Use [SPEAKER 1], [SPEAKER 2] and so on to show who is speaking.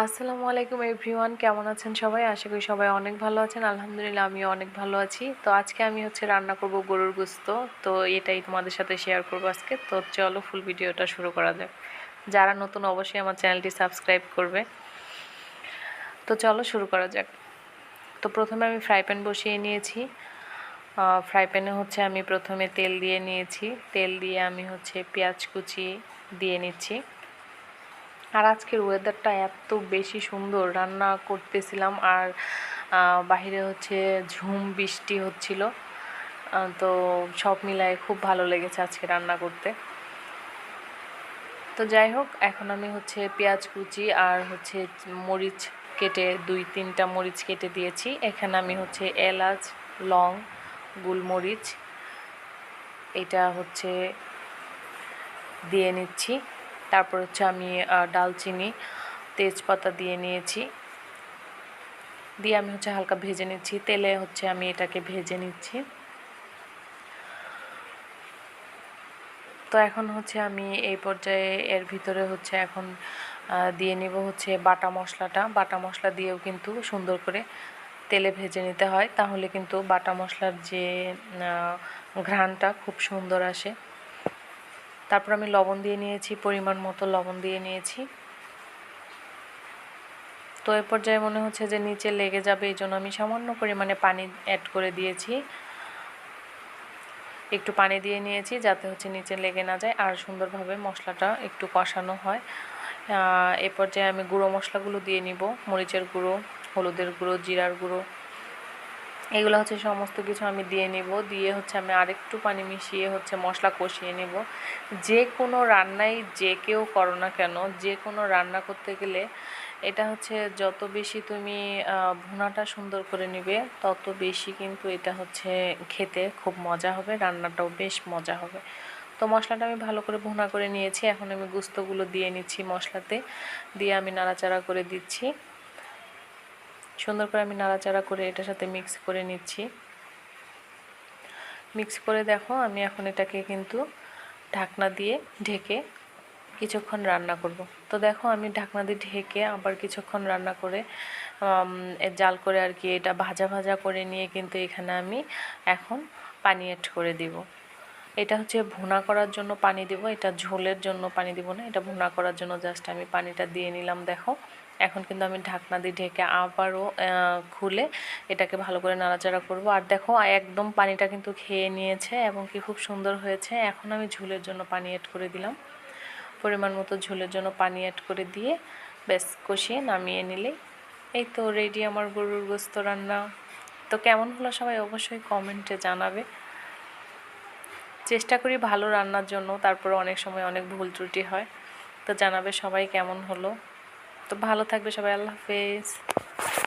[SPEAKER 1] আসসালামু আলাইকুম এভরিওয়ান, কেমন আছেন সবাই? আশা করি সবাই অনেক ভালো আছেন। আলহামদুলিল্লাহ আমিও অনেক ভালো আছি। তো আজকে আমি রান্না করব গরুর গোশত। তো এটাই তোমাদের সাথে শেয়ার করব আজকে। তো চলো ফুল ভিডিওটা শুরু করা যাক। যারা নতুন অবশ্যই আমার চ্যানেলটি সাবস্ক্রাইব করবে। তো চলো শুরু করা যাক। তো প্রথমে আমি ফ্রাই প্যান বসিয়ে নিয়েছি। ফ্রাই প্যানে আমি প্রথমে তেল দিয়ে নিয়েছি। তেল দিয়ে আমি পেঁয়াজ কুচি দিয়ে নিচ্ছি। আর আজকের ওয়েদারটা এত বেশি সুন্দর, রান্না করতেছিলাম আর বাহিরে ঝুম বৃষ্টি হচ্ছিল। তো সব মিলায়ে খুব ভালো লেগেছে আজকে রান্না করতে। তো যাই হোক, এখন আমি পেঁয়াজ কুচি আর মরিচ কেটে 2-3টা মরিচ কেটে দিয়েছি। এখানে আমি এলাচ, লং, গোলমরিচ এটা দিয়ে নিচ্ছি। তারপর আমি ডালচিনি, তেজপাতা দিয়ে নিয়েছি। দিয়ে আমি হালকা ভেজে নিচ্ছি তেলে। আমি এটাকে ভেজে নিচ্ছি। তো এখন আমি এই পর্যায়ে এর ভিতরে এখন দিয়ে নিব বাটা মশলাটা। বাটা মশলা দিয়েও কিন্তু সুন্দর করে তেলে ভেজে নিতে হয়, তাহলে কিন্তু বাটা মশলার যে ঘ্রাণটা খুব সুন্দর আসে। তারপর আমি লবণ দিয়ে নিয়েছি, পরিমাণ মতো লবণ দিয়ে নিয়েছি। তো এই পর্যায়ে মনে হচ্ছে যে নিচে লেগে যাবে, এই জন্য আমি সামান্য পরিমাণে পানি অ্যাড করে দিয়েছি। একটু পানি দিয়ে নিয়েছি যাতে নিচে লেগে না যায় আর সুন্দরভাবে মশলাটা একটু কষানো হয়। এ পর্যায়ে আমি গুঁড়ো মশলাগুলো দিয়ে নিব। মরিচের গুঁড়ো, হলুদের গুঁড়ো, জিরার গুঁড়ো, এগুলো সমস্ত কিছু আমি দিয়ে নিব। দিয়ে আমি আরেকটু পানি মিশিয়ে মশলা কষিয়ে নিব। যে কোনো রান্নাই যে কেউ করো না কেন, যে কোনো রান্না করতে গেলে এটা যত বেশি তুমি ভুনাটা সুন্দর করে নিবে, তত বেশি কিন্তু এটা খেতে খুব মজা হবে, রান্নাটাও বেশ মজা হবে। তো মশলাটা আমি ভালো করে ভুনা করে নিয়েছি। এখন আমি গোস্তগুলো দিয়ে নিচ্ছি মশলাতে। দিয়ে আমি নাড়াচাড়া করে দিচ্ছি। সুন্দর করে আমি নাড়াচাড়া করে এটার সাথে মিক্স করে নিচ্ছি। মিক্স করে দেখো, আমি এখন এটাকে কিন্তু ঢাকনা দিয়ে ঢেকে কিছুক্ষণ রান্না করব। তো দেখো, আমি ঢাকনা দিয়ে ঢেকে আবার কিছুক্ষণ রান্না করে জাল করে আর কি এটা ভাজা ভাজা করে নিয়ে কিন্তু এখানে আমি এখন পানি অ্যাড করে দিব। এটা ভুনা করার জন্য পানি দিব, এটা ঝোলের জন্য পানি দিব না, এটা ভুনা করার জন্য জাস্ট আমি পানিটা দিয়ে নিলাম। দেখো, এখন কিন্তু আমি ঢাকনা দিয়ে ঢেকে আবারও খুলে এটাকে ভালো করে নাড়াচাড়া করব। আর দেখো, একদম পানিটা কিন্তু খেয়ে নিয়েছে এবং কি খুব সুন্দর হয়েছে। এখন আমি ঝোলের জন্য পানি অ্যাড করে দিলাম। পরিমাণ মতো ঝোলের জন্য পানি অ্যাড করে দিয়ে বেশ কষিয়ে নামিয়ে নিলেই এই তো রেডি আমার গরুর গোশত রান্না। তো কেমন হলো সবাই অবশ্যই কমেন্টে জানাবে। চেষ্টা করি ভালো রান্নার জন্য, তারপরে অনেক সময় অনেক ভুল ত্রুটি হয়। তো জানাবে সবাই কেমন হলো। তো ভালো থাকবে সবাই, আল্লাহ হাফেজ।